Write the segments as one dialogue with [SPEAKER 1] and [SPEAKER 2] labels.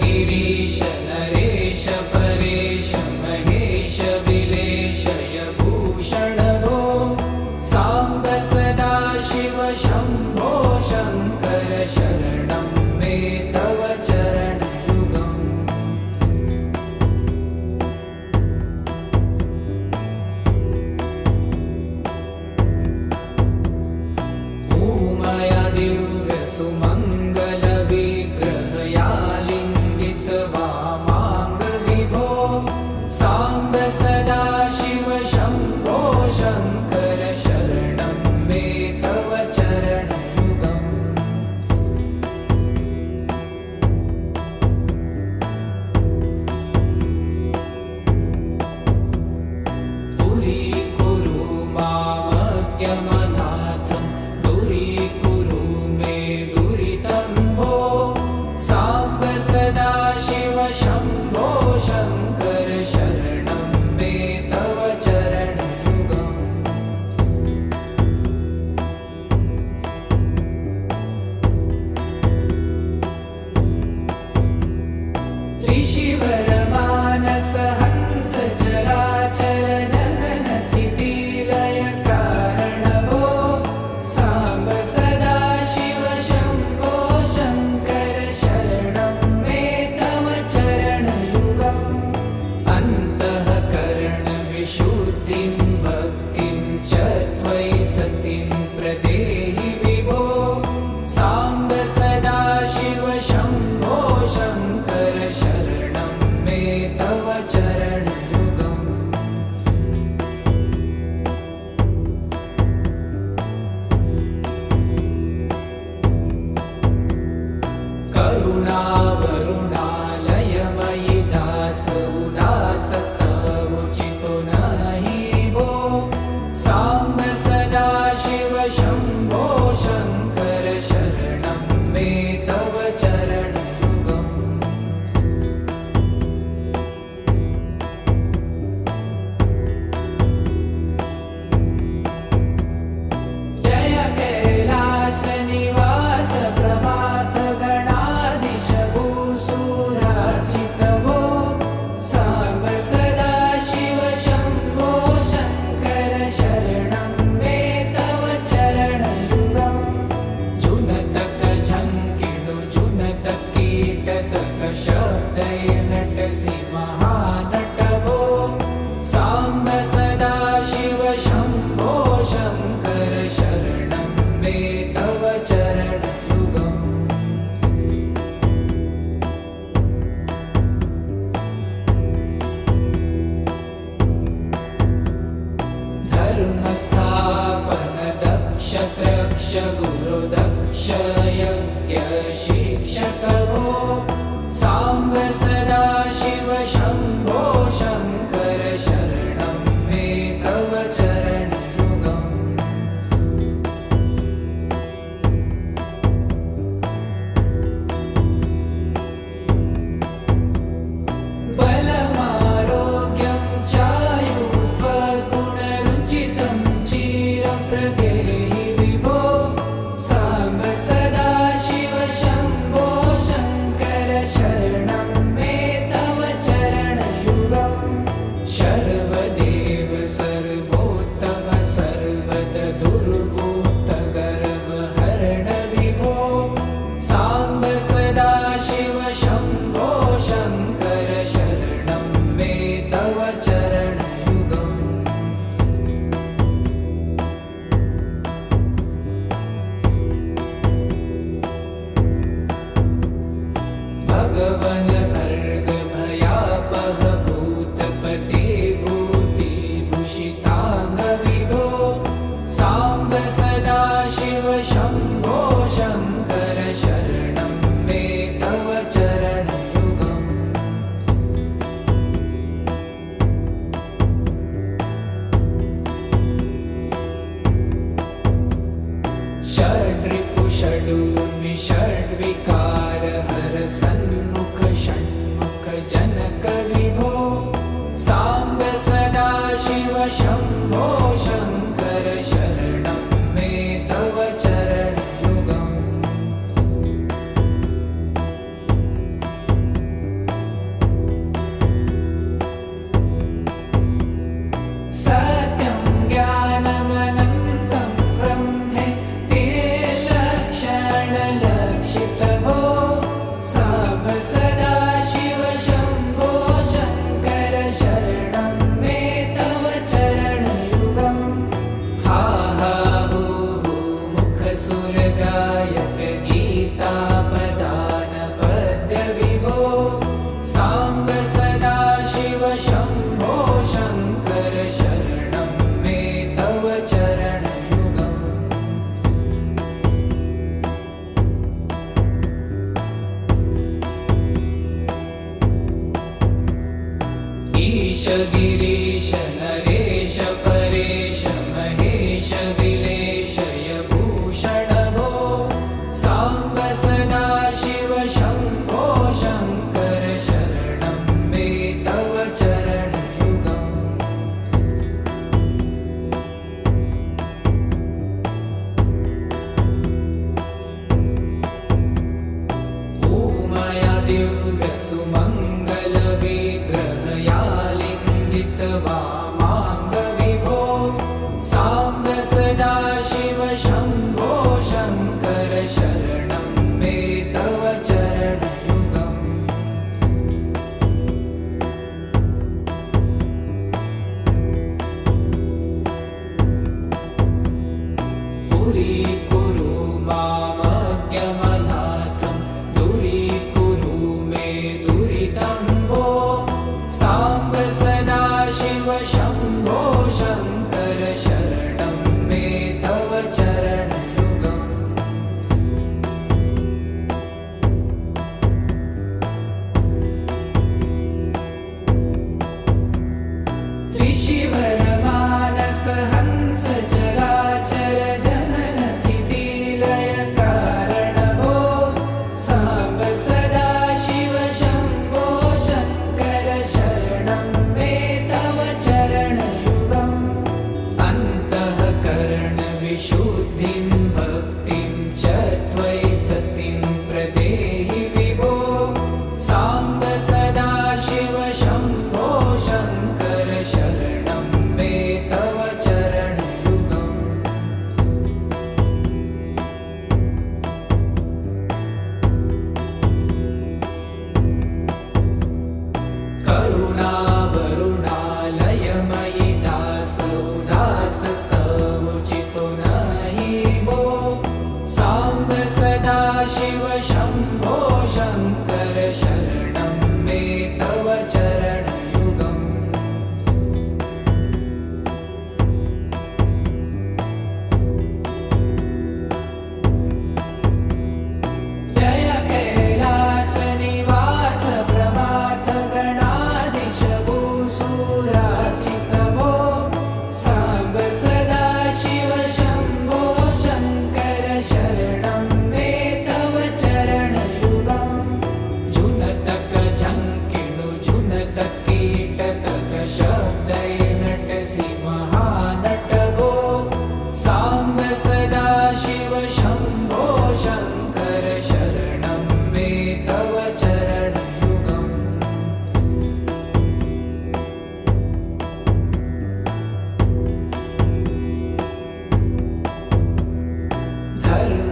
[SPEAKER 1] गिरीश नरेश परेश महेश विलेशय भूषण भो साम्ब सदा शिव शम्भो शङ्कर शरणं मे तव चरणयुगम् भूमया दिव्य सुमङ्गल विग्रहया लिङ्गित वामाङ्ग विभो साम्ब सदा शिव शम्भो शङ्कर शरणं मे तव चरणयुगम् दूरीकुरु मामज्ञमनाथं दूरीकुरु मे दुरितं भो साम्ब सदा शिव शम्भो शङ्कर शरणं मे तव चरणयुगम् ऋषिवर मानस हंस चराचर जनन स्थिति लय कारण भो साम्ब सदा शिव शम्भो शङ्कर शरणं मे तव चरणयुगम् अन्तःकरण विशुद्धिं भक्तिं च त्वयि सतिं प्रदेहि विभो साम्ब सदा शिव शम्भो शङ्कर शरणं मे तव चरणयुगम् करुणावरुणालयमयि दास उदासस्तवोचितो नहि भो साम्ब सदा शिव शम्भो शङ्कर शरणं मे तव चरणयुगम् जय कैलास निवास प्रभात गणाधीश भूसुरार्चित भो साम्ब सदा शिव शम्भो शङ्कर शरणं मे तव चरणयुगम् जुनतक झङ्किणु जुनतक कीटतक शब्दैर्नटसि महानट भो साम्ब सदा शिव शम्भो शङ्कर शरणं मे तव चरणयुगम् धर्मस्थापन दक्ष त्रक्ष गुरु दक्ष यज्ञ शिक्षक भो साम्ब सदा शिव शम्भो शङ्कर शरणं मे तव चरणयुगम् बलमारोग्यं चायुस्त्वगुणरुचितं चिरं प्रदेहि विभो साम्ब सदा शिव शम्भो शङ्कर शरणं मे तव चरणयुगम् शर्वदेव सर्वोत्तम सर्वद दुर्वूत गर्वहरण विभो साम्ब सदा शिव शम्भो शङ्कर शरणं मे तव चरणयुगम् भगवन् भर्ग भयापह भूतपते भूतिभूषिताङ्ग विभो साम्ब सदा शिव शम्भो शङ्कर शरणं मे तव चरणयुगम् षड्रिपु षडूर्मि षड्विकार हर सन्मुख षण्मुख जनक विभो साम्ब सदा शिव शम्भो शङ्कर शरणं मे तव चरणयुगम् सत्यं ज्ञानमनन्तं ब्रह्मेति लक्षणलक्षितभो साम्ब सदाशिव शम्भो शङ्कर शरणं मे तव चरणयुगम् हा हा हू हू मुखसुरगायक गीतापदान पद्यविभो साम्ब सदाशिव शम्भो शङ्कर शरणं मे तव चरणयुगम् ईश गिरीश नरेश परेश महेश विलेशय भूषण भो साम्ब सदाशिव शम्भो शङ्कर शरणं मे तव चरणयुगम् ऊमया दिव्यसुमङ्गलविग्रहया लिङ्गितवामाङ्गविभो साम्ब सदाशिव शम्भो शङ्कर शरणं मे तव चरणयुगम् पुरीकुरु मामज्ञमनाथं दूरीकुरु मे दुरितं भो साम्ब सदाशिव शम्भो शङ्कर शरणं मे तव चरणयुगम् त्रिशिवरमानस हंस चराचर जनन स्थितिलय कारण भो साम्ब सदाशिव शम्भो शङ्कर शरणं मे तव चरणयुगम् अन्तःकरणविशुद्धिं भक्तिं च त्वयि सतिं प्रदेहि विभो साम्ब सदाशिव शम्भो शङ्कर शरणं मे तव चरणयुगम् करुणावरुणालयमयि दासोदासस्तवोचितो नहि भो साम्ब सदाशिव शम्भो शङ्कर शरणं मे तव चरणयुगम् जय कैलासनिवास प्रमाथ गणाधीश भूसुरार्चित भो साम्ब सदाशिव शम्भो शङ्कर शरणं मे तव चरणयुगम् झुनतक झङ्किणु झुनतक कीटतक शब्दै नटसि महानट भो साम्ब सदाशिव शम्भो शङ्कर शरणं मे तव चरणयुगम्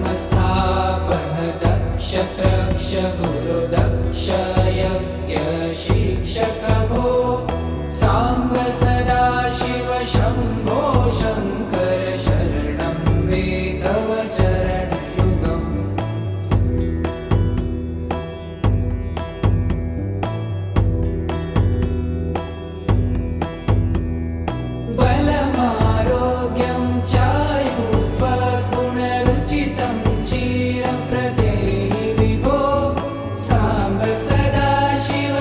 [SPEAKER 1] धर्मस्थापन दक्ष त्रक्ष गुरुदक्ष यज्ञ शिक्षक भो साम्ब सदाशिव शम्भो शङ्कर शरणं मे तव चरणयुगम् बलमारोग्यं चायुस्त्वगुणरुचितं चिरं प्रदेहि विभो साम्ब सदाशिव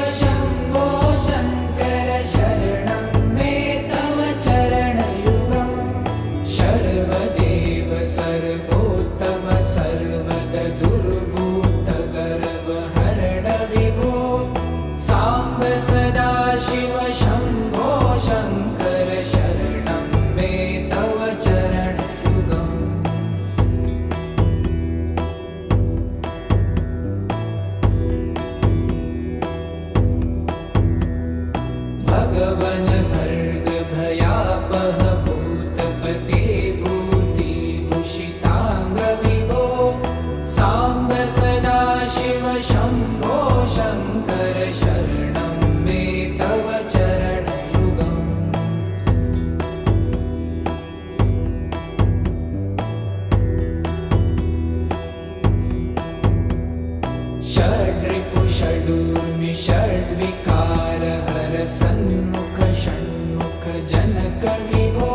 [SPEAKER 1] विभो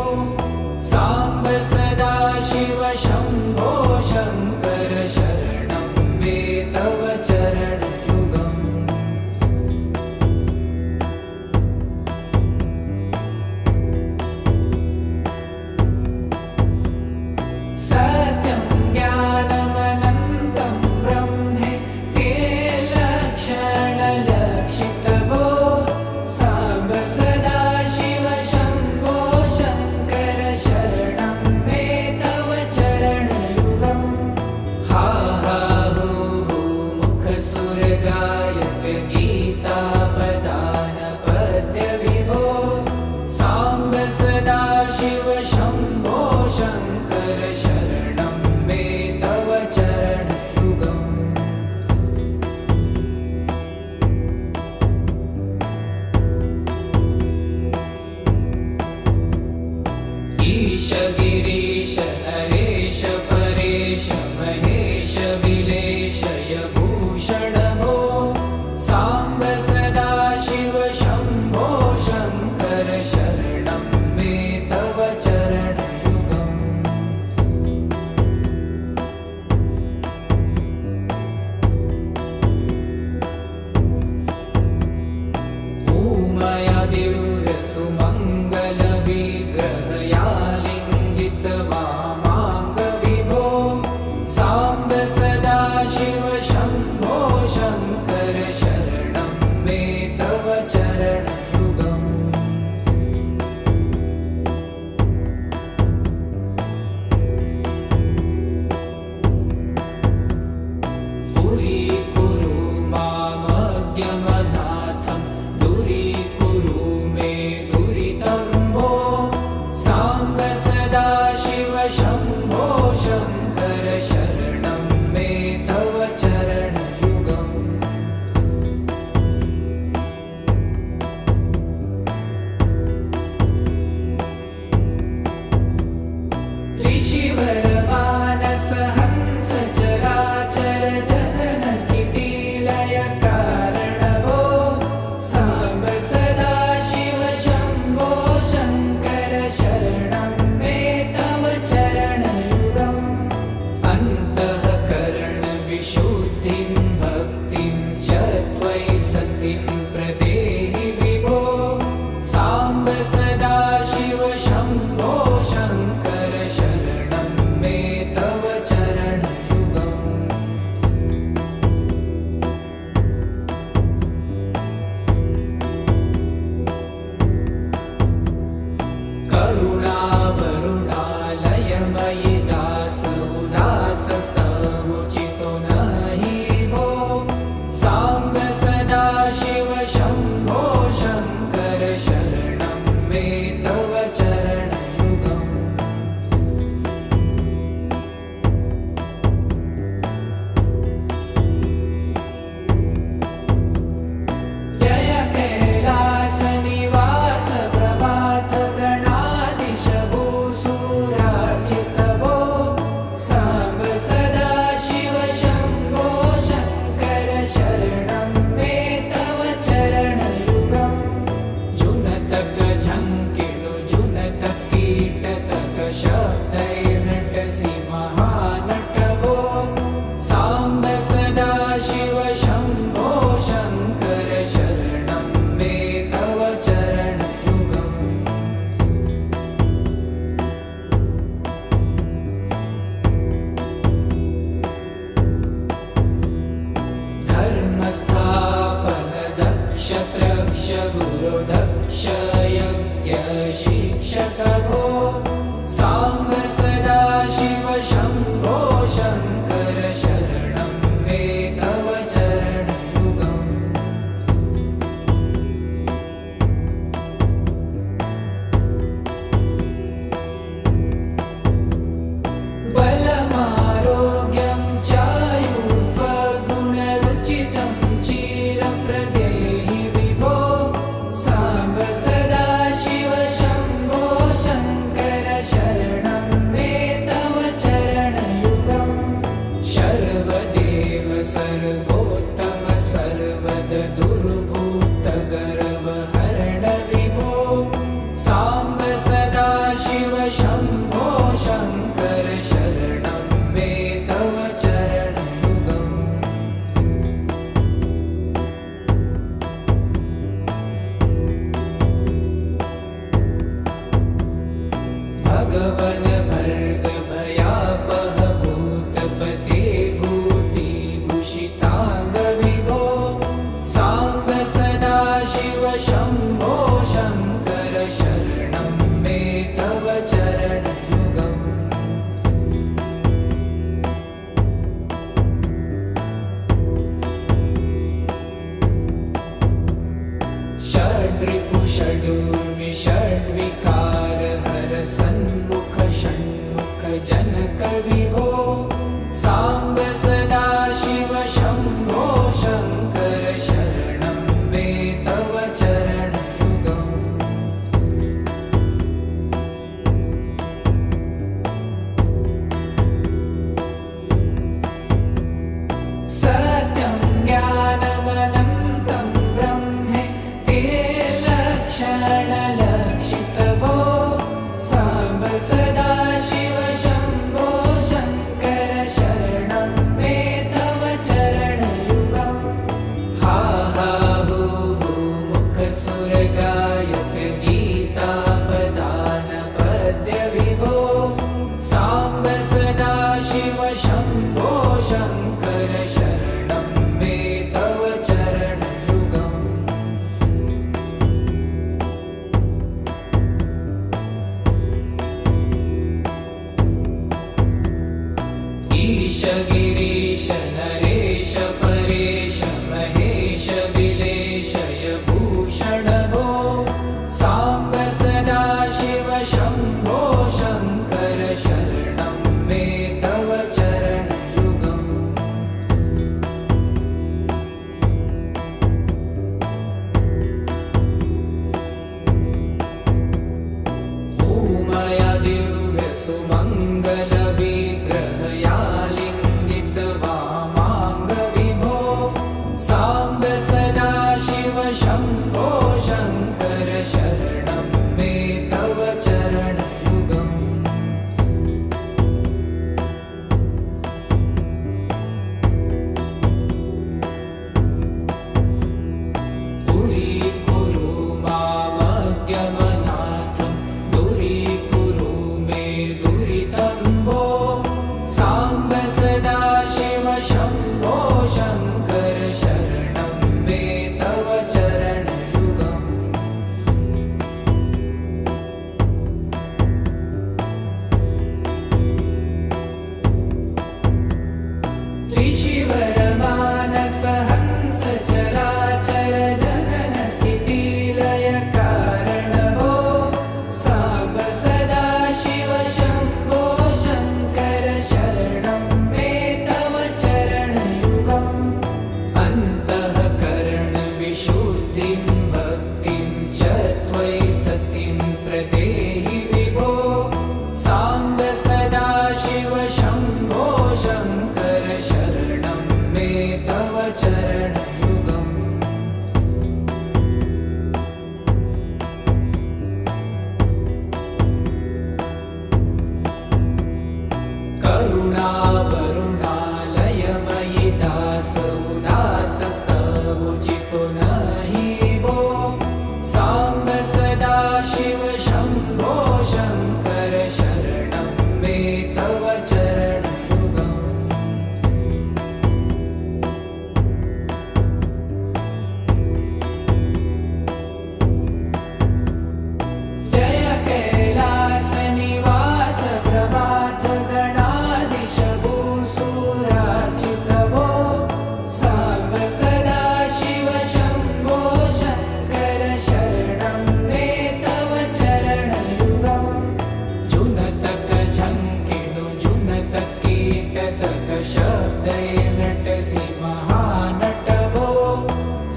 [SPEAKER 1] साम्ब सदाशिव शम्भो शङ्कर शरणं मे तव चरणयुगम् सत्यं ज्ञानमनन्तं ब्रह्मे ते लक्षणलक्षितभो साम्ब सदाशिव शम्भो शङ्कर शरणं मे तव चरणयुगम् हा हा हू हू मुखसुरगायक गीतापदान पद्यविभो साम्ब सदाशिव शम्भो शङ्कर शरणं मे तव चरणयुगम् ईश गिरीश नरेश परेश महेश विलेशय भूषण भो साम्ब सदाशिव शम्भो शङ्कर शरणं मे तव चरणयुगम् ऊमया दिव्यसुमङ्गलविग्रहया लिङ्गितवामाङ्गविभो साम्ब सदाशिव शम्भो शङ्कर शरणं मे तव चरणयुगम् पुरीकुरु मामज्ञमनाथं दूरीकुरु मे दुरितं भो साम्ब सदाशिव शम्भो शङ्कर शरणं मे तव चरणयुगम् त्रिशिवरमानस हंस चराचर जनन स्थितिलय कारण भो साम्ब सदाशिव शम्भो शङ्कर शरणं मे तव चरणयुगम् अन्तःकरण विशुद्धिं भक्तिं च त्वयि सतिं प्रदेहि विभो साम्ब सदाशिव शम्भो शङ्कर शरणं मे तव चरणयुगम् करुणावरुणालयमयि दास उदासस्तवोचितो नहि भो साम्ब सदाशिव शम्भो शङ्कर शरणं मे तव चरणयुगम् भगवन भर्ग भयापह भूतपते भूतिभूषितांग विभो सांब सदाशिव शंभो शंकर शरणं मे तव चरणयुगम् षड्रिपु षडूर्मि षड्विकार हर सन्मुख षण्मुख जनक विभो सांब सदाशिव शंभो शंकर शरणं मे तव चरणयुगम् सत्यं ज्ञानमनन्तं ब्रह्मे ते लक्षणलक्षितभो सांब सदाशिव शंभो शंकर शरणं मे तव चरणयुगम् हा हा हू हू मुखसुरगायक गीतापदान पद्य विभो सांब सदाशिव शंभो शंकर शरणं मे तव चरणयुगम् ईश गिरीश नरेश परेश महेश विलेशय भूषण भो सांब सदाशिव शंभो शंकर शरणं मे तव चरणयुगम् उमया दिव्य सुमंगल विग्रहया लिंगित वामांग विभो सांब सदाशिव शंभो शंकर शरणं मे तव चरणयुगम् दूरीकुरु मामज्ञमनाथं दूरीकुरु मे दुरितं भो सांब सदाशिव शंभो शंकर शरणं मे तव चरणयुगम् त्रिशिवरमानस हंस चराचर जनन स्थिति लय कारण भो सांब सदाशिव शंभो शंकर शरणं मे तव चरणयुगम् अन्तःकरण विशुद्धिं भक्तिं च त्वयि सतिं प्रदेहि विभो सांब सदाशिव शंभो शंकर शरणं मे तव चरणयुगम् करुणावरुणालयमयि दास उदासस्तवोचितो नहि भो सांब सदाशिव शंभो शंकर शरणं मे तव चरणयुगम् जय कैलास निवास प्रभात गणाधीश भूसुरार्चित भो सांब सदाशिव शंभो शंकर शरणं मे तव चरणयुगम् जुनतक झंकिणु जुनतक कीटतक शब्दै नटसि महानट भो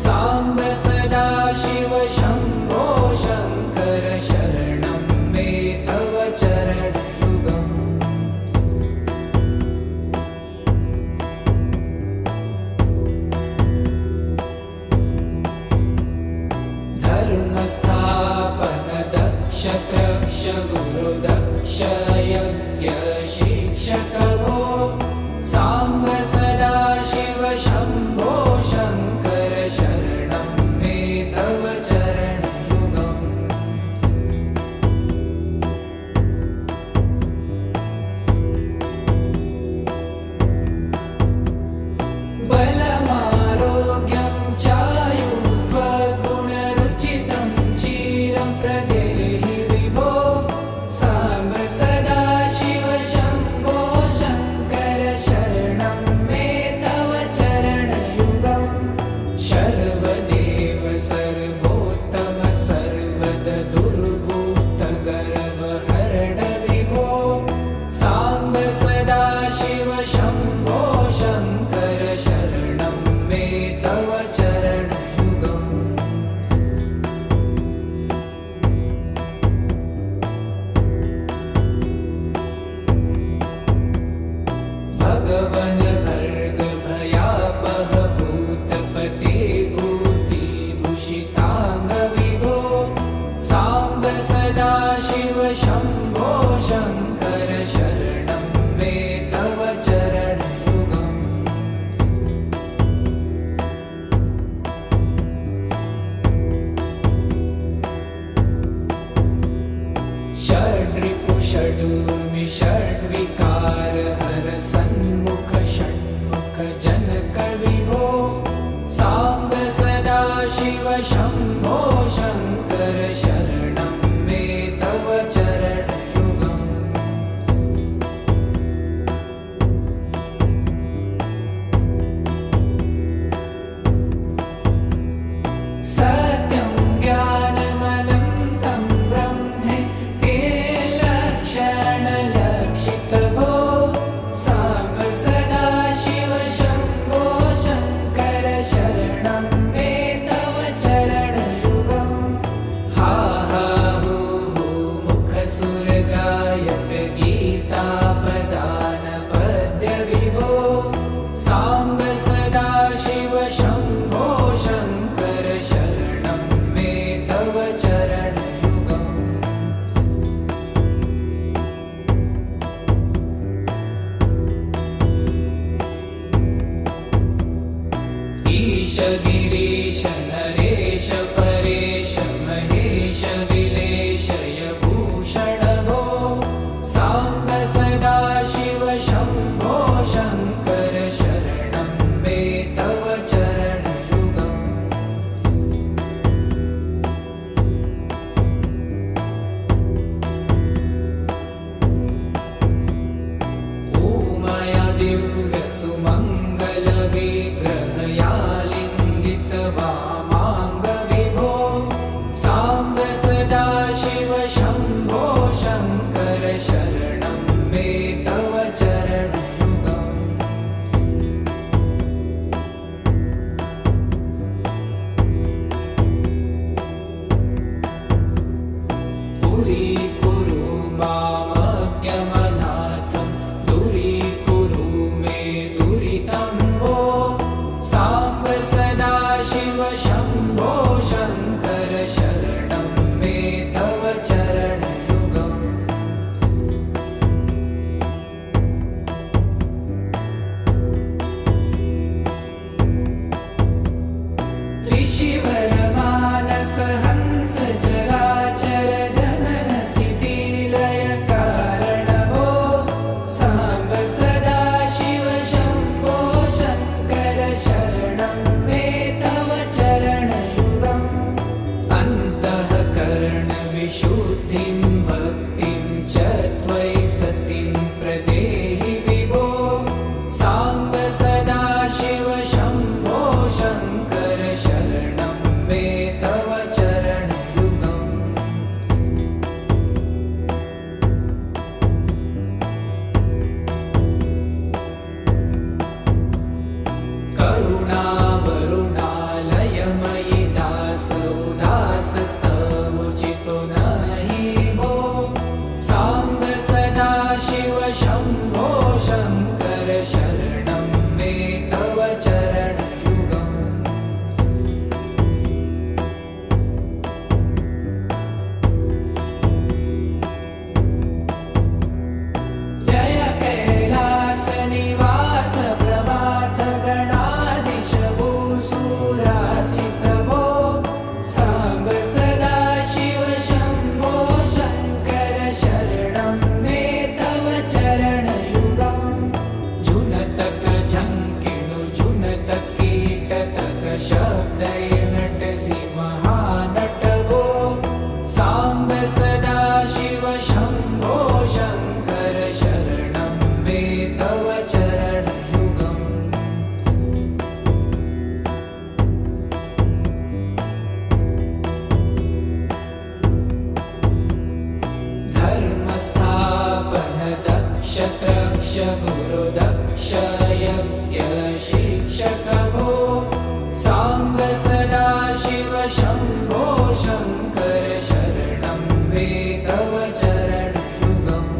[SPEAKER 1] सांब सदाशिव शंभो शंकर शरणं मे तव चरणयुगम् धर्मस्थापन दक्ष त्रक्ष गुरुदक्ष यज्ञ शिक्षक भो सांब सदाशिव शंभो शंकर शरणं मे तव चरणयुगम् शङ्कर शरणं मे तव चरणयुगम् षड्रिपु षडूर्मि षड्विकार हर सन्मुख षण्मुख जनक विभो साम्ब सदा शिव शम्भो शङ्कर शरणं मे तव चरणयुगम् सत्यं ज्ञानमनन्तं ब्रह्मे ते लक्षणलक्षितभो साम्ब सदा शिव शम्भो शङ्कर शरणं मे तव चरणयुगम् हा हा हू हू मुखसुरगायक गीतापदान पद्य विभो साम्ब सदा शिव शम्भो शङ्कर शरणं मे तव चरणयुगम् ईश गिरीश नरेश परेश महेश विलेशय भूषण भो साम्ब सदा शिव शम्भो शङ्कर शरणं मे तव चरणयुगम् उमया दिव्यसुमङ्गलविग्रहया लिङ्गित वामाङ्ग विभो साम्ब सदा शिव शम्भो शङ्कर शरणं मे तव चरणयुगम् पुरीकुरु मामज्ञमनाथं दूरीकुरु मे दुरितं भो साम्ब सदा शिव शम्भो शङ्कर शरणं मे तव चरणयुगम् त्रिशिवरमानस हंस चराचर जनन स्थितिलय कारण भो साम्ब सदा शिव शम्भो शङ्कर शरणं मे तव चरणयुगम् अन्तःकरण विशुद्धिं भक्तिं च त्वयि सतिं प्रदेहि विभो साम्ब सदा शिव शम्भो शङ्कर शरणं मे तव चरणयुगम् करुणावरुणालयमयि दास उदासस्तवोचितो नहि भो साम्ब सदा शिव शम्भो शङ्कर शरणं मे तव चरणयुगम् जय कैलासनिवास प्रभात गणाधीश भूसुरार्चित भो साम्ब सदा शिव शम्भो शङ्कर शरणं मे तव चरणयुगम् झुनतक झङ्किणु झुनतक कीटतक शब्दै नटसि महानट भो साम्ब सदा शिव शम्भो शङ्कर शरणं मे तव चरणयुगम् धर्मस्थापन दक्ष त्रक्ष गुरुदक्ष यज्ञ शिक्षक भो साम्ब सदा शिव शम्भो शङ्कर शरणं मे तव चरणयुगम्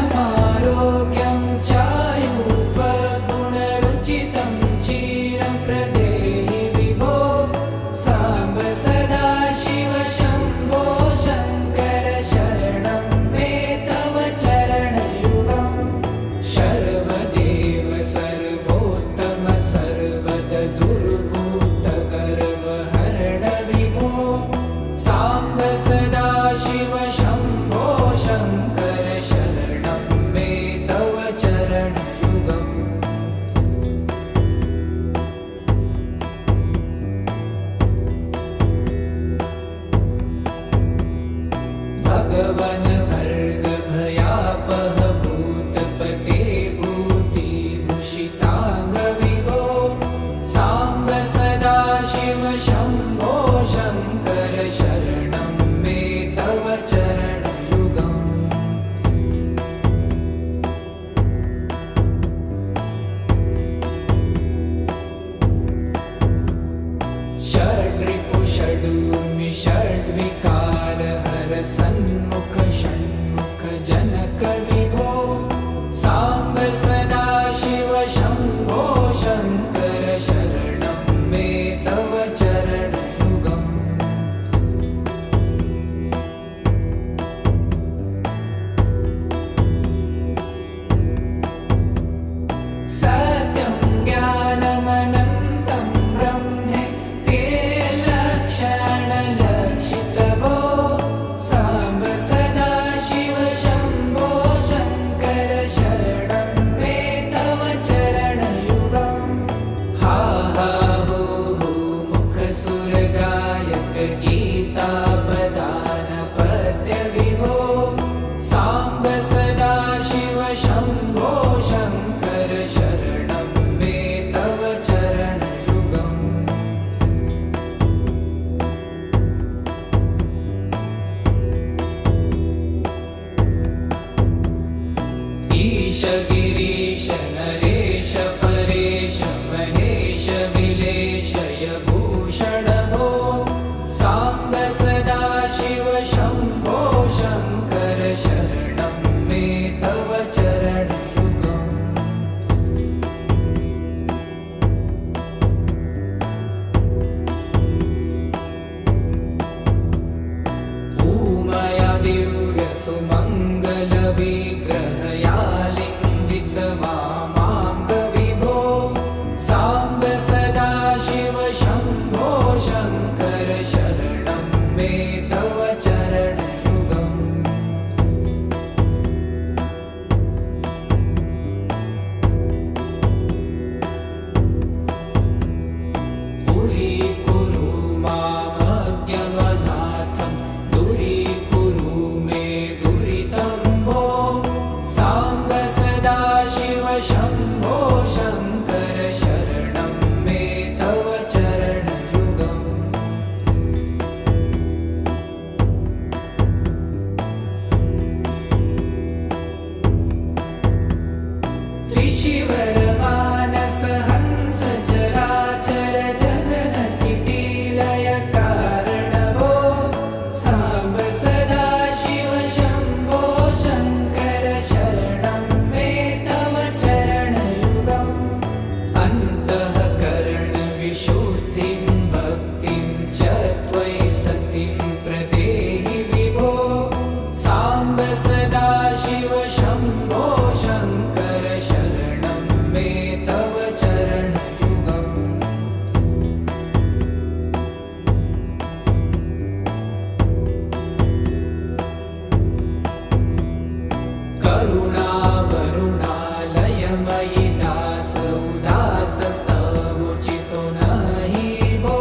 [SPEAKER 1] बलमारोग्यं चायुस्त्वद्गुणरुचितं विकार हर सन्मुख षण्मुख जनक विभो साम्ब सदा शिव शम्भो शङ्कर शरणं मे तव चरणयुगम् सत्यं ज्ञानमनन्तं ब्रह्मे ते लक्षणलक्षितभो साम्ब सदा शिव शम्भो शङ्कर शरणं मे तव चरणयुगम् हा हा हो हो मुखसुरगायक गीतापदान पद्य विभो साम्ब सदा शिव शम्भो शङ्कर शरणं मे तव चरणयुगम् ईश गिरीश नरेश परेश महेश विलेशय भूषण भो साम्ब सदा शिव शम्भो शङ्कर शरणं मे तव चरणयुगम् ऊमया दिव्य सुमङ्गल विग्रहया लिङ्गित वामाङ्ग विभो साम्ब सदा शिव शम्भो शङ्कर शरणं मे तव चरणयुगम् पुरीकुरु मामज्ञमनाथं दूरीकुरु मे दुरितं भो साम्ब सदा शिव शम्भो शङ्कर शरणं मे तव चरणयुगम् त्रिशिवरमानस हंस चराचर जनन स्थितिलय कारण भो साम्ब सदा शिव शम्भो शङ्कर शरणं मे तव चरणयुगम् अन्तःकरण विशुद्धिं भक्तिं च त्वयि सतिं प्रदेहि विभो साम्ब सदा शिव शम्भो शङ्कर शरणं मे तव चरणयुगम् करुणावरुणालयमयि दास उदासस्तवोचितो नहि भो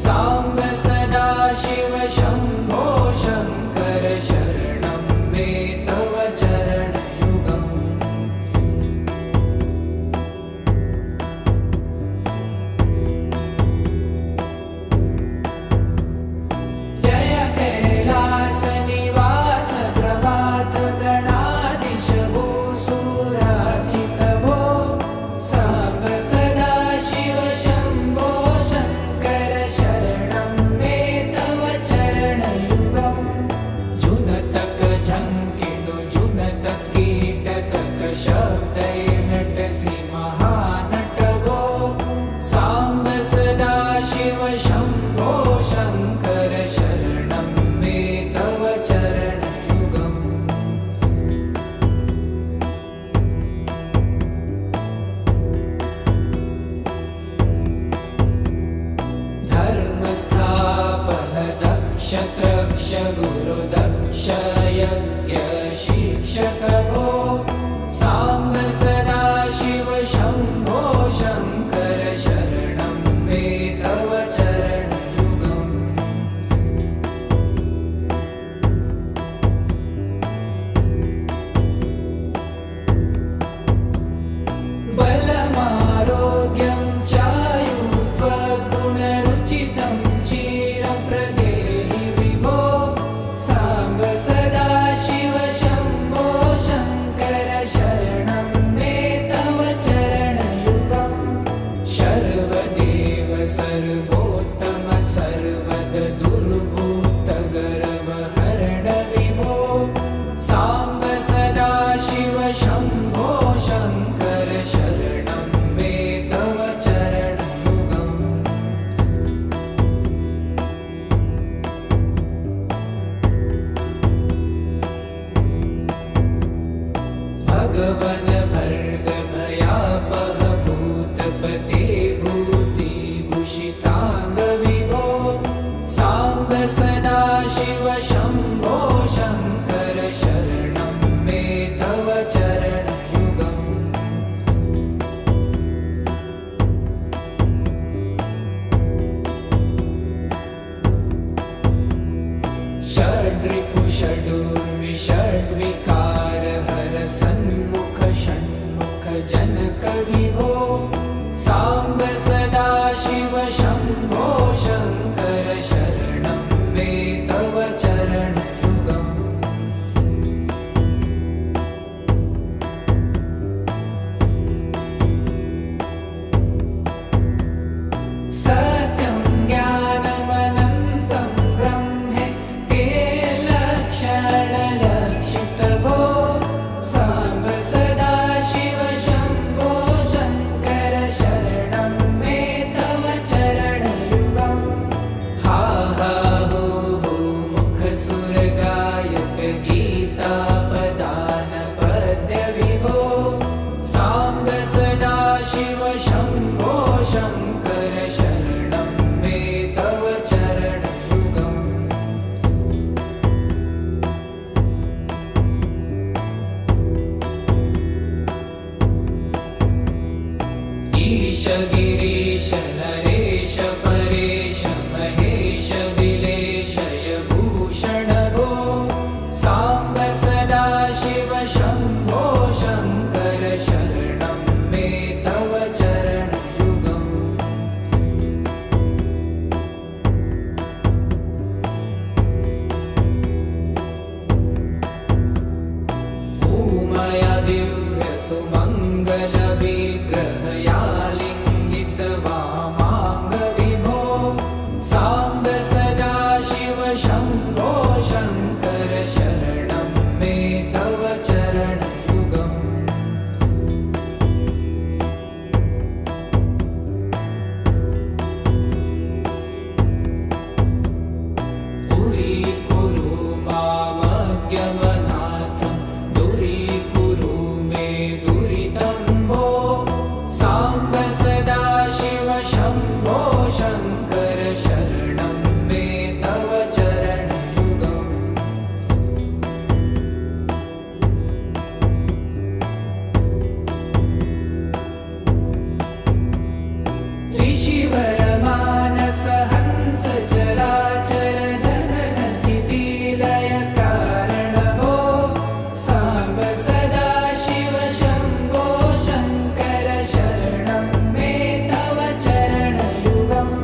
[SPEAKER 1] साम्ब सदा शिव शम्भो शङ्कर शरणं मे तव चरणयुगम् जय कैलासनिवास प्रभात गणाधीश भूसुरार्चित भो साम्ब सदा शिव शम्भो शङ्कर शरणं मे तव चरणयुगम् जुनतक झङ्किनु जुनतक कीटतक शब्दैर्नटसि महानट भो साम्ब सदा शिव शम्भो शङ्कर शरणं मे तव चरणयुगम् धर्मस्थापन दक्ष त्रक्ष गुरु दक्ष यज्ञ शिक्षक भो साम्ब सदा शिव शम्भो शङ्कर शरणं मे तव चरणयुगम् बलमारोग्यं चायुस्त्वगुणरुचितं चिरं प्रदेहि विभो साम्ब सदा शिव शम्भो शङ्कर शरणं मे तव चरणयुगम् सर्वदेव सर्वोत्तम सर्वद दुर्वृत्त शङ्कर शरणं मे तव चरणयुगम् ईश गिरीश नरेश परेश महेश विलेशय भूषण भो साम्ब सदा शिव शम्भो शङ्कर शरणं मे तव चरणयुगम् उमया दिव्य सुमङ्गल विग्रहया लिङ्गित वामाङ्ग विभो साम्ब सदा शिव शम्भो शङ्कर शरणं मे तव चरणयुगम् पुरीकुरु मामज्ञमनाथं दूरीकुरु मे दुरितं भो साम्ब सदा शिव शम्भो शङ्कर शरणं मे तव चरणयुगम् ऋषिवरमानस हंस चराचर जनन स्थितिलय कारण भो साम्ब सदा शिव शम्भो शङ्कर शरणं मे तव चरणयुगम्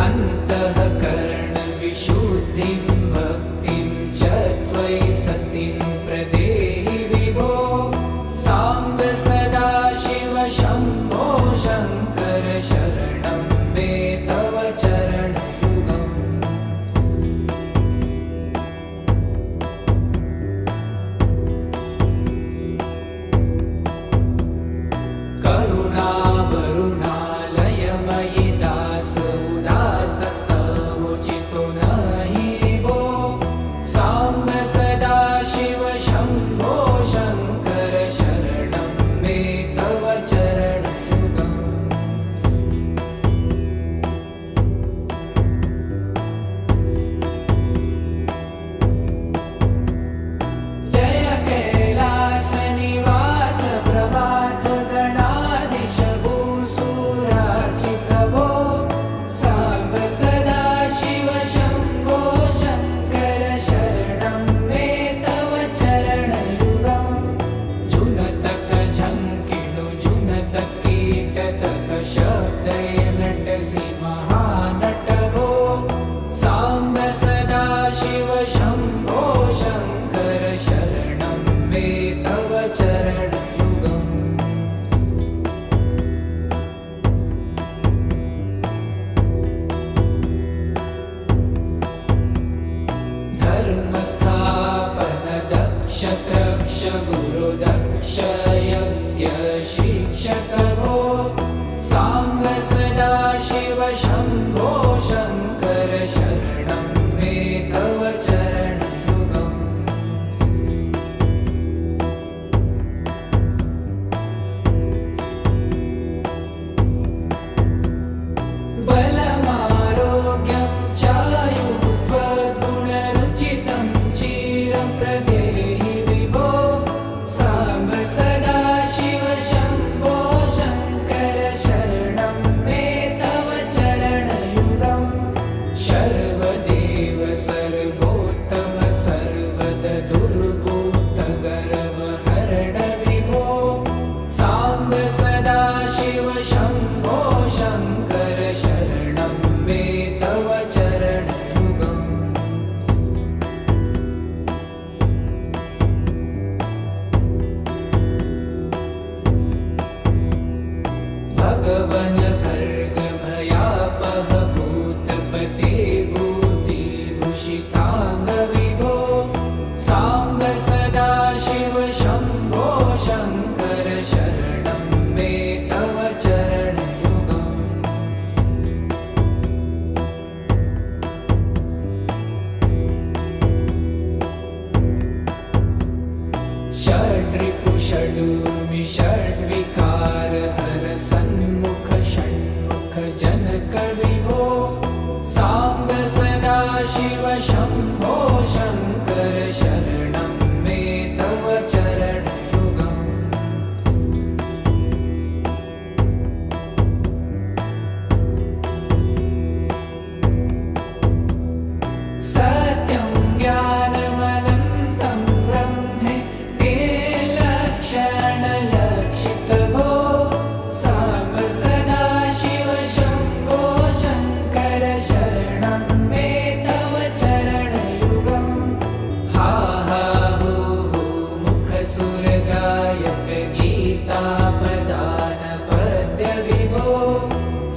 [SPEAKER 1] अन्तःकरण विशुद्धिं भक्तिं च त्वयि सतिं प्रदेहि विभो साम्ब सदा शिव शम्भो शङ्कर शरणं मे तव चरणयुगम् करुणावरुणालयमयि दास उदासस्तवोचितो नहि भो साम्ब सदा शिव शम्भो शङ्कर शरणं मे तव चरणयुगम् जय कैलासनिवास प्रभात गणाधीश भूसुरार्चित भो साम्ब सदा शिव शम्भो शङ्कर शरणं मे तव चरणयुगम् जुनतक झङ्किणु जुनतक कीटतक शब्दय नटसि महानट भो साम्ब सदा शिव शम्भो शङ्कर शरणं मे तव चरणयुगम् धर्मस्थापन दक्ष त्रक्ष गुरुदक्ष यज्ञ शिक्षक भो साम्ब सदा शिव शम्भो शङ्कर शरणं मे तव चरणयुगम् बलमारोग्यं चायुस्त्वगुणरुचितं चिरं प्रदेहि विभो साम्ब सदा शिव शम्भो शङ्कर शरणं मे तव चरणयुगम् शर्वदेव सर्वोत्तम सर्वद दुर्वूत गर्वहरण विभो साम्ब सदा शिव शम्भो शङ्कर शरणं मे तव चरणयुगम् भगवन भर्ग भयापह भूतपते भूतिभूषिताङ्ग विभो साम्ब सदा शिव शम्भो शङ्कर शरणं मे तव चरणयुगम् जनक विभो साम्ब सदा शिव शम्भो शङ्कर शरणं मे तव चरणयुगम् सत्यं ज्ञानमनन्तं ब्रह्मे ते लक्षणलक्षितभो साम्ब सदा शिव शम्भो शङ्कर शरणं मे तव चरणयुगम् हा हा हू हू मुखसुरगायक गीतापदान पद्यविभो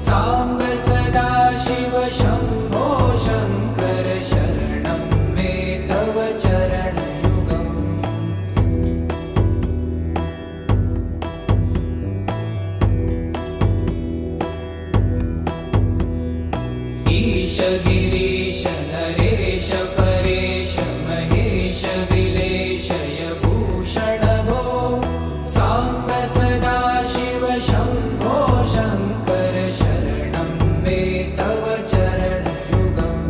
[SPEAKER 1] साम्ब सदा शिव शम्भो शङ्कर शरणं मे तव चरणयुगम् ईश गिरीश नरेश परेश महेश विलेशय भूषण भो साम्ब सदा शिव शम्भो शङ्कर शरणं मे तव चरणयुगम्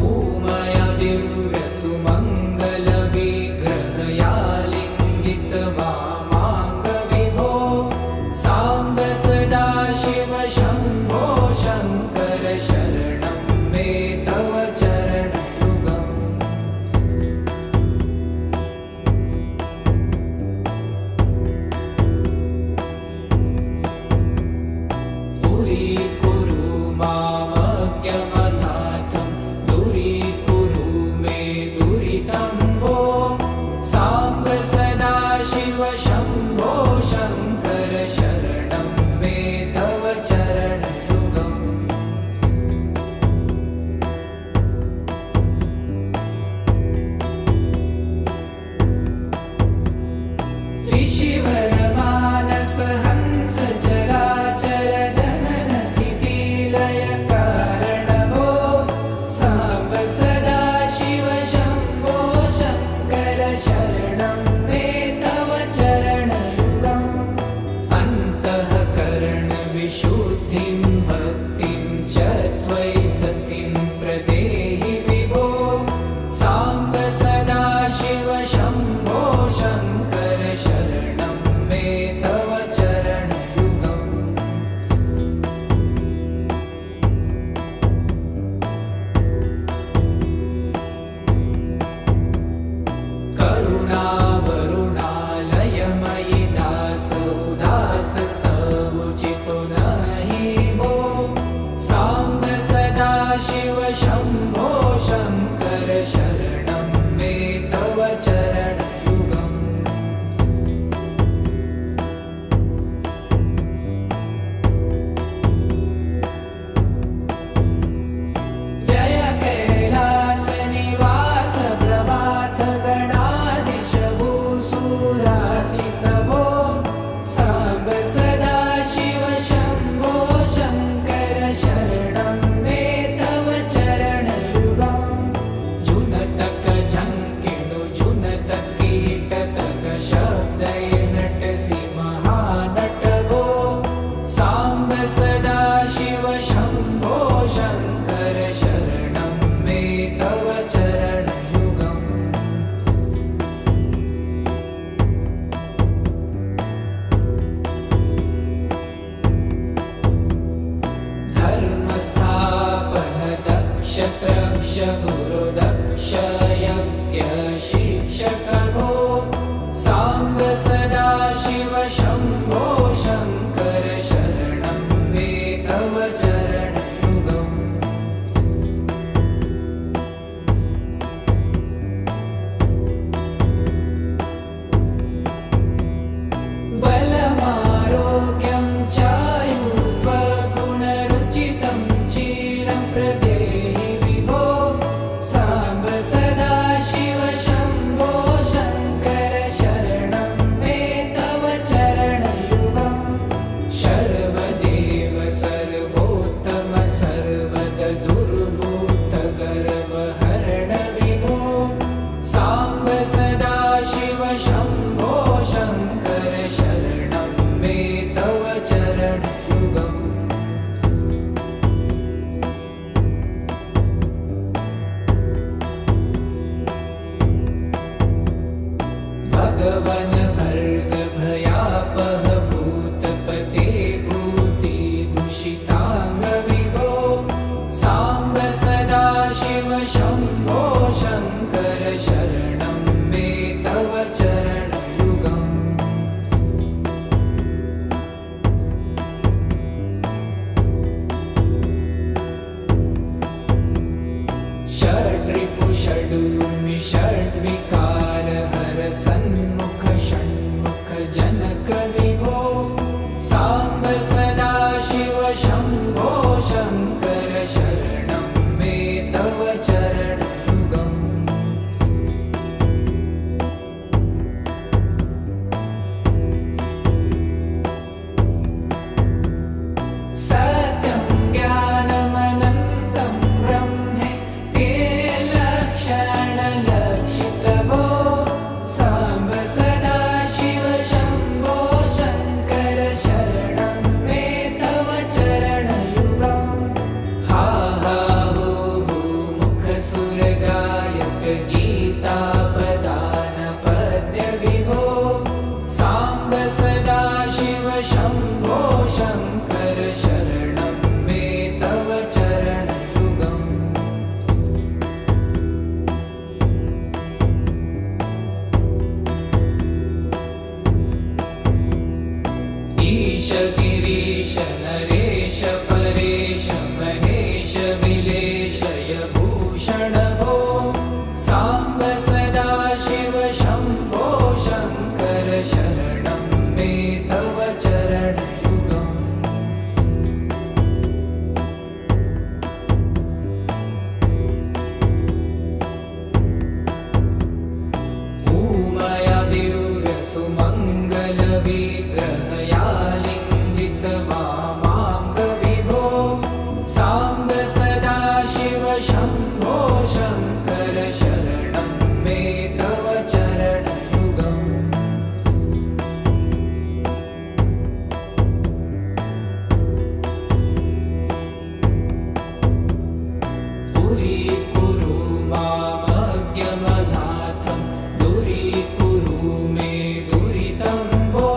[SPEAKER 1] ऊमया दिव्यसुमङ्गलविग्रहयालिङ्गित वामाङ्गविभो साम्ब सदा शिव शम्भो शङ्कर शरणं मे तव चरणयुगम् दूरीकुरु मामज्ञमनाथं दूरीकुरु मे दुरितं भो साम्ब सदा शिव शम्भो शङ्कर शरणं मे तव चरणयुगम् ऋषिवरमानस हंस चराचर जनन स्थितिलय कारण भो साम्ब सदा शिव शम्भो शङ्कर शरणं मे तव चरणयुगम् अन्तःकरणविशुद्धिं भक्तिं च त्वयि सतिं प्रदेहि विभो साम्ब सदा शिव शम्भो शङ्कर शरणं मे तव चरणयुगम् करुणावरुणालयमयि दास उदासस्तवुचितो नहि भो साम्ब सदा शिव शम्भो शङ्कर शरणं मे तव चरणयुगम् जय कैलासनिवास प्रभात गणाधीश भूसुरार्चित भो साम्ब सदा शिव शम्भो शङ्कर शरणं मे तव चरणयुगम् जुनतक झङ्किणु जुनतक कीटतक शब्दैर्नटसि महानट भो साम्ब सदा शिव शम्भो शङ्कर शरणं मे तव चरणयुगम् धर्मस्थापन दक्ष त्रक्ष गुरुदक्ष यज्ञ शिक्षक भो साम्ब सदा शिव शम्भो शङ्कर शरणं मे तव चरणयुगम् बलमारोग्यं चायुस्त्वगुणरुचितं चिरं प्रदेहि विभो वन भर्ग भयापह भूतपते भूतिभूषितांग विभो सांब सदाशिव शंभो शंकर शरणं मे तव चरणयुगम् षड्रिपु षडूर्मि षड्विकार हर सन्मुख षण्मुख जनक विभो सांब सदाशिव शंभो शंकर शरणं मे तव चरणयुगम् सत्यं ज्ञानमनन्तं ब्रह्मे ते लक्षणलक्षितभो सांब सदाशिव शंभो शंकर शरणं मे तव चरणयुगम् हा हा हो हो मुखसुरगायक गीतापदान पद्य विभो सांब सदाशिव शंभो शंकर शरणं मे तव चरणयुगम् ईश गिरीश नरेश परेश महेश विलेशय भूषण भो सांब सदाशिव शंभो शंकर शरणं मे तव चरणयुगम् उमया दिव्य सुमंगल विग्रहया लिंगित वामांग विभो सांब सदाशिव शंभो शंकर शरणं मे तव चरणयुगम् दूरीकुरु मामज्ञमनाथं दूरीकुरु मे दुरितं भो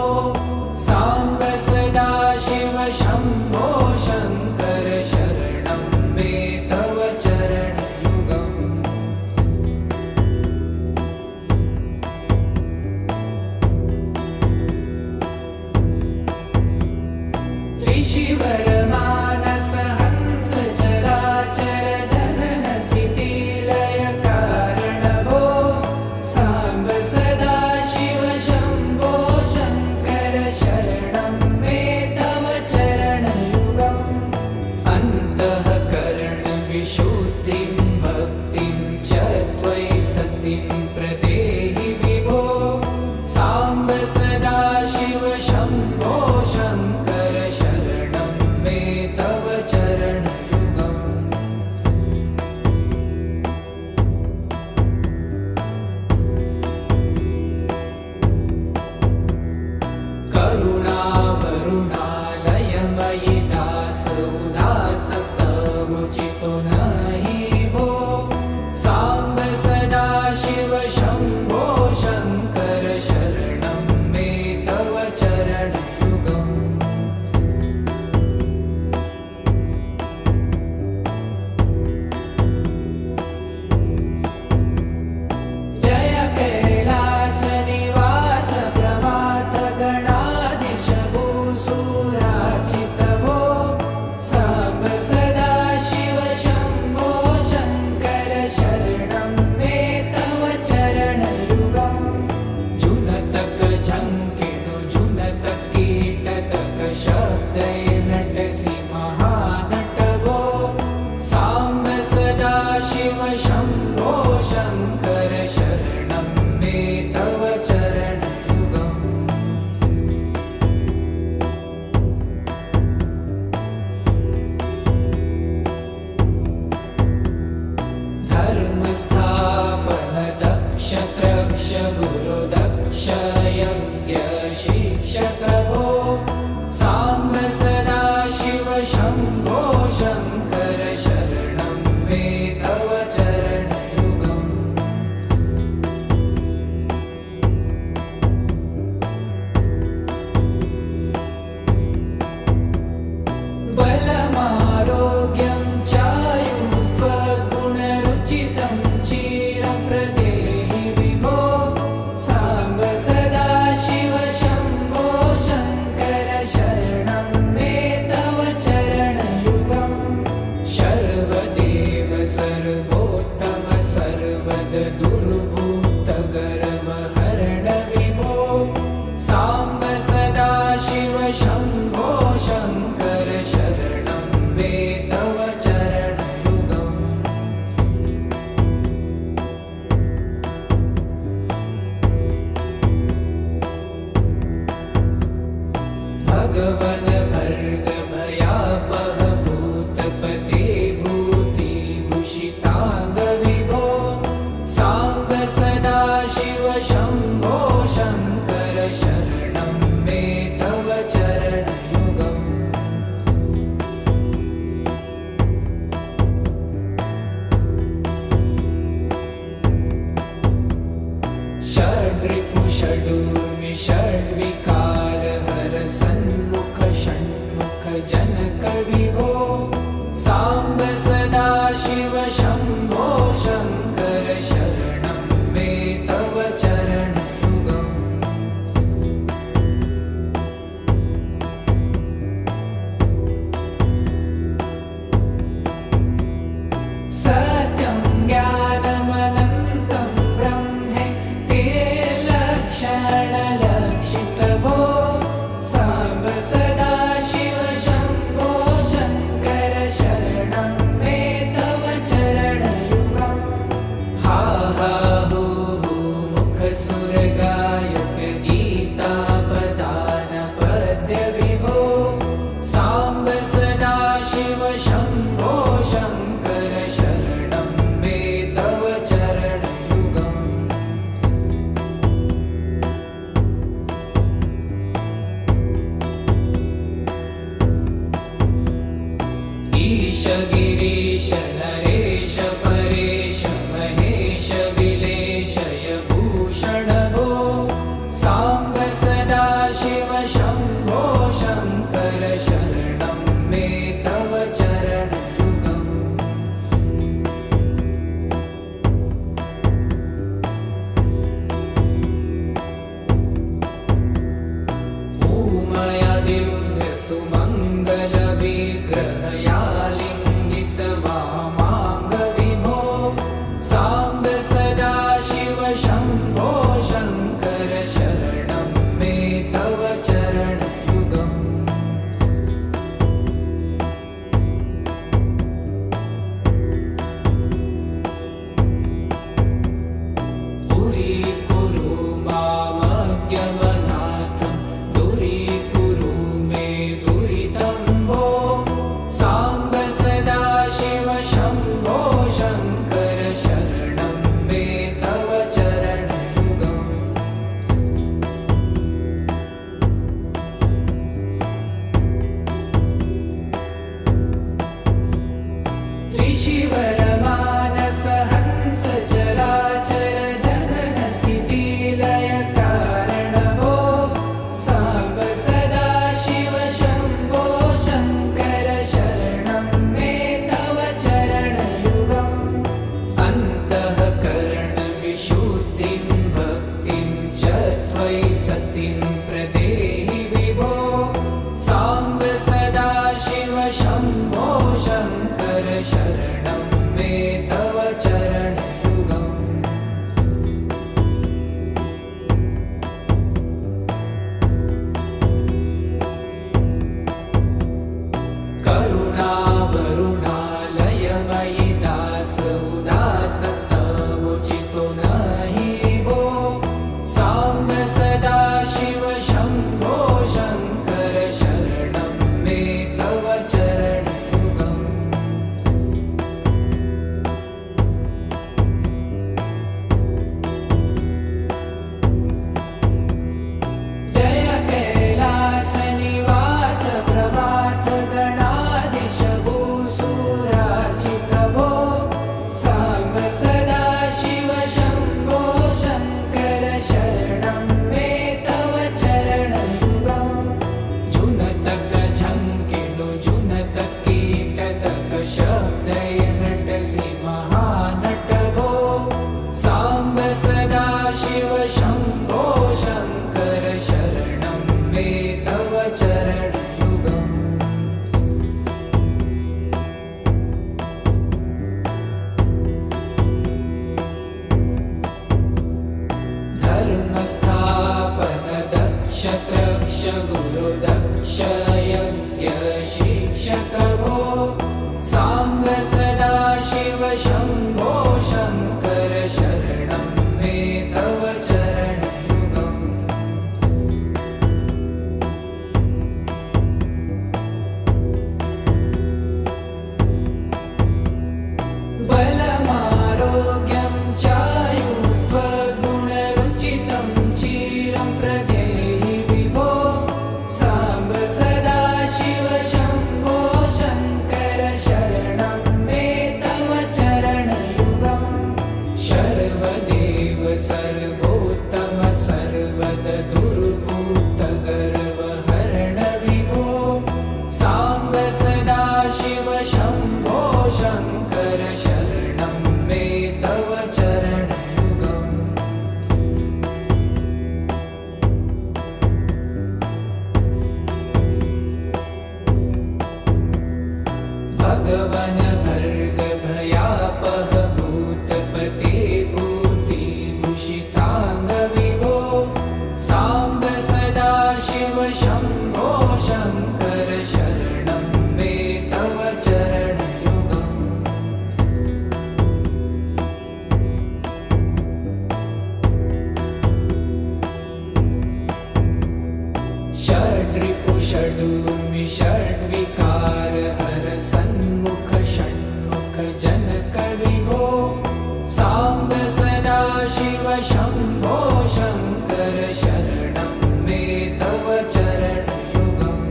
[SPEAKER 1] सांब सदाशिव शंभो शंकर शरणं मे तव चरणयुगम् त्रिशिवरमानस हंस चराचर जनन स्थिति लय कारण भो सांब सदाशिव शंभो शंकर शरणं मे तव चरणयुगम् अन्तःकरण विशुद्धिं भक्तिं च त्वयि सतिं प्रदेहि विभो सांब सदाशिव शंभो शंकर शरणं मे तव चरणयुगम् करुणावरुणालयमयि दास उदासस्तवोचितो नहि भो सांब सदाशिव शंभो शंकर शरणं मे तव चरणयुगम् जय कैलास निवास प्रमाथ गणाधीश भूसुरार्चित भो सांब सदाशिव शंभो शंकर शरणं मे तव चरणयुगम् जुनतक झंकिणु जुनतक कीटतक शब्दैर्नटसि महानट भो सांब सदाशिव शंभो शंकर शरणं मे तव चरणयुगम् धर्मस्थापन दक्ष त्रक्ष गुरु दक्ष यज्ञ शिक्षक भो सांब सदाशिव शंभो शंकर शरणं मे तव चरणयुगम् सदाशिव शम्भो शङ्कर शरणं मे तव चरणयुगम् षड्रिपु षडूर्मि षड्विकार हर सन्मुख षण्मुख जनक विभो साम्ब सदाशिव शम्भो शङ्कर शरणं मे तव चरणयुगम् सत्यं ज्ञानमनन्तं ब्रह्मे ते लक्षणलक्षितभो साम्ब सदाशिव शम्भो शङ्कर शरणं मे तव चरणयुगम् हा हा हू हू मुखसुरगायक गीतापदान पद्य विभो साम्ब सदाशिव शम्भो शङ्कर शरणं मे तव चरणयुगम् ईश गिरीश नरेश परेश महेश विलेशय भूषण भो साम्ब सदाशिव शम्भो शङ्कर शरणं मे तव चरणयुगम् ऊमया दिव्य सुमङ्गल विग्रहया लिङ्गित वामाङ्ग विभो साम्ब सदाशिव शम्भो शङ्कर शरणं मे तव चरणयुगम् पुरीकुरु मामज्ञमनाथं दूरीकुरु मे दुरितं भो साम्ब सदाशिव शम्भो शङ्कर शरणं मे तव चरणयुगम् त्रिशिवरमानस हंस चराचर जनन स्थितिलय कारण भो साम्ब सदाशिव शम्भो शङ्कर शरणं मे तव चरणयुगम् अन्तःकरण विशुद्धिं भक्तिं च त्वयि सतिं प्रदेहि विभो साम्ब सदाशिव शम्भो शङ्कर शरणं मे तव चरणयुगम् करुणावरुणालयमयि दास उदासस्तवोचितो नहि भो साम्ब सदाशिव शम्भो शङ्कर शरणं मे तव चरणयुगम् जय कैलास निवास प्रभात गणाधीश भूसुरार्चित भो साम्ब सदाशिव शम्भो शङ्कर शरणं मे तव चरणयुगम् जुनतक झङ्किणु जुनतक कीटतक शब्दय नटसि महानट भो साम्ब सदाशिव शम्भो शङ्कर शरणं मे तव चरणयुगम् धर्मस्थापन दक्ष त्रक्ष गुरु दक्ष यज्ञ शिक्षक भो साम्ब सदाशिव शम्भो शङ्कर शरणं मे तव चरणयुगम् बलमारोग्यं चायुस्त्वगुण सर्वार्थाङ्ग विभो साम्ब सदाशिव शम्भो शङ्कर शरणं मे तव चरणयुगम् षड्रिपु षडूर्मि षड्विकार हर सन्मुख षण्मुख जनक विभो साम्ब सदाशिव शम्भो शङ्कर शरणं मे तव चरणयुगम्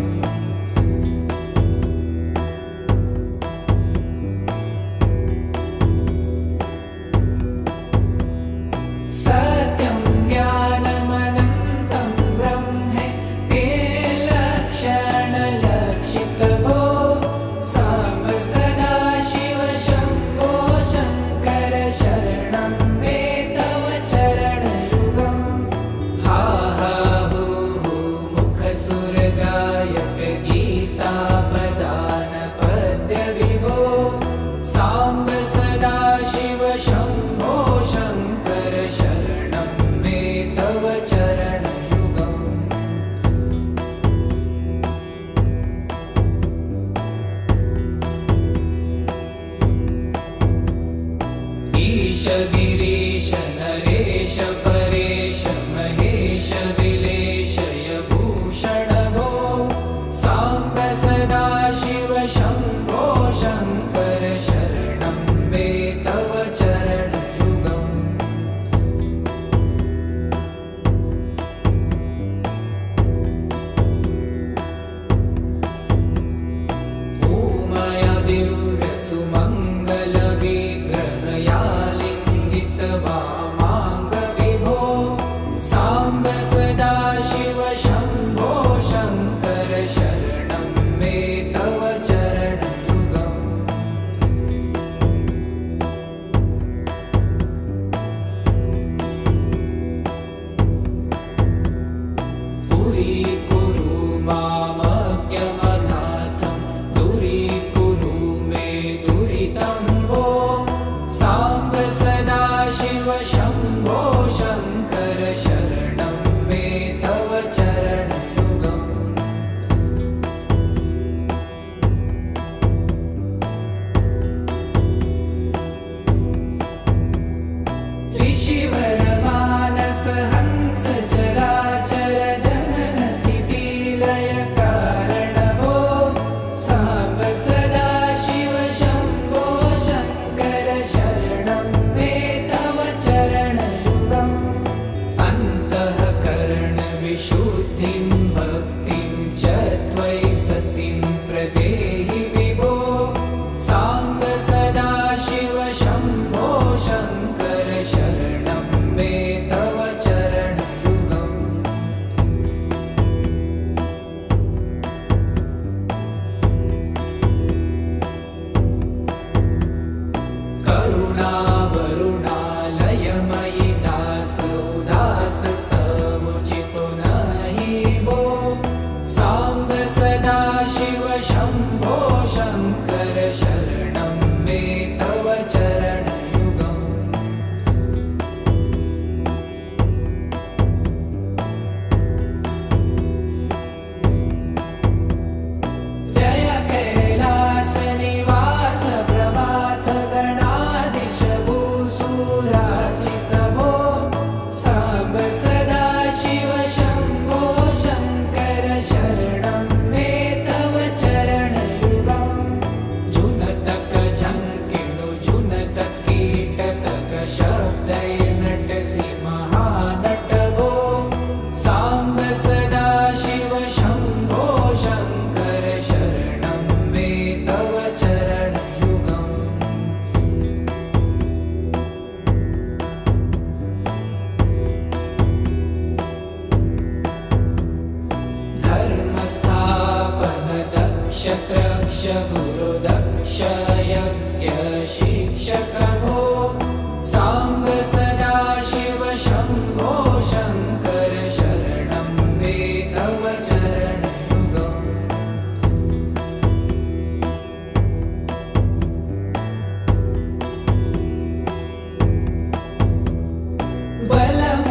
[SPEAKER 1] सत्यं ज्ञानमनन्तं ब्रह्मे ते लक्षणलक्षितभो साम्ब सदाशिव शम्भो शङ्कर शरणं मे तव चरणयुगम् हा हा हू हू मुखसुरगायक गीतापदान पद्य विभो साम्ब सदाशिव शम्भो शङ्कर शरणं मे तव चरणयुगम् ईश गिरीश नरेश परेश महेश विलेशय भूषण भो साम्ब सदाशिव शम्भो शङ्कर शरणं मे तव चरणयुगम् उमया दिव्यसुमङ्गलविग्रहयालिङ्गित वामाङ्ग विभो साम्ब सदाशिव शम्भो शङ्कर शरणं मे तव चरणयुगम् पुरीकुरु मामज्ञमनाथं दूरीकुरु मे दुरितं भो साम्ब सदाशिव शम्भो शङ्कर शरणं मे तव चरणयुगम् त्रिशिवरमानस हंस चराचर जनन स्थितिलय कारण भो साम्ब सदाशिव शम्भो शङ्कर शरणं मे तव चरणयुगम् अन्तःकरण विशुद्धिं भक्तिं च त्वयि सतिं प्रदेहि विभो साम्ब सदाशिव शम्भो शङ्कर शरणं मे तव चरणयुगम् करुणावरुणालयमयि दास उदासस्तवोचितो नहि भो साम्ब सदाशिव शम्भो शङ्कर शरणं मे तव चरणयुगम् जय कैलासनिवास प्रभात गणाधीश भूसुरार्चित भो साम्ब सदाशिव शम्भो शङ्कर शरणं मे तव चरणयुगम् जुनतक झङ्किणु जुनतक कीटतक शब्दैर्नटसि महानट भो साम्ब सदाशिव शम्भो शङ्कर शरणं मे तव चरणयुगम् धर्मस्थापन दक्ष त्रक्ष गुरु दक्ष यज्ञ शिक्षक भो साम्ब सदाशिव शम्भो शङ्कर शरणं मे तव चरणयुगम् बलम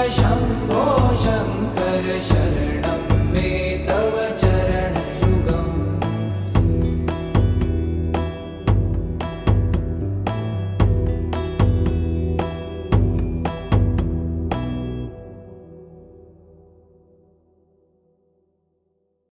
[SPEAKER 1] शम्भो शङ्कर शरणं